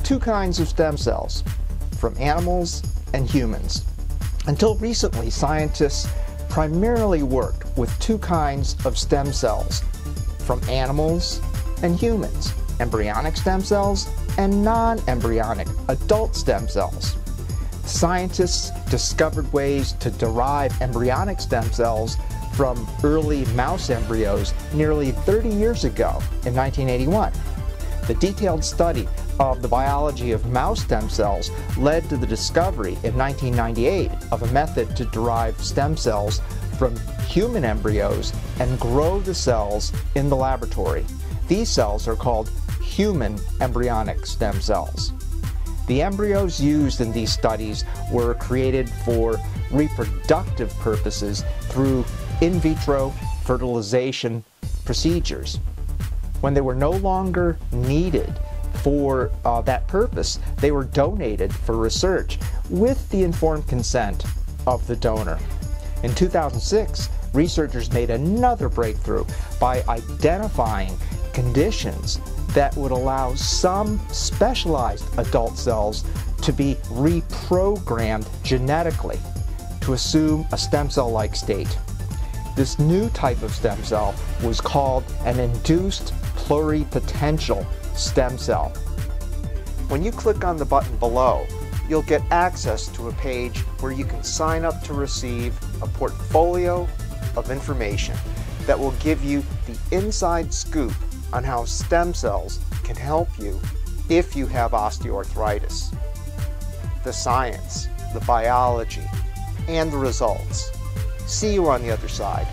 two kinds of stem cells, from animals and humans. Until recently, scientists primarily worked with two kinds of stem cells, from animals and humans, embryonic stem cells and non-embryonic adult stem cells. Scientists discovered ways to derive embryonic stem cells from early mouse embryos nearly 30 years ago in 1981. The detailed study of the biology of mouse stem cells led to the discovery in 1998 of a method to derive stem cells from human embryos and grow the cells in the laboratory. These cells are called human embryonic stem cells. The embryos used in these studies were created for reproductive purposes through in vitro fertilization procedures. When they were no longer needed for that purpose, they were donated for research with the informed consent of the donor. In 2006, researchers made another breakthrough by identifying conditions that would allow some specialized adult cells to be reprogrammed genetically to assume a stem cell-like state. This new type of stem cell was called an induced pluripotential stem cell. When you click on the button below, you'll get access to a page where you can sign up to receive a portfolio of information that will give you the inside scoop on how stem cells can help you if you have osteoarthritis. The science, the biology, and the results. See you on the other side.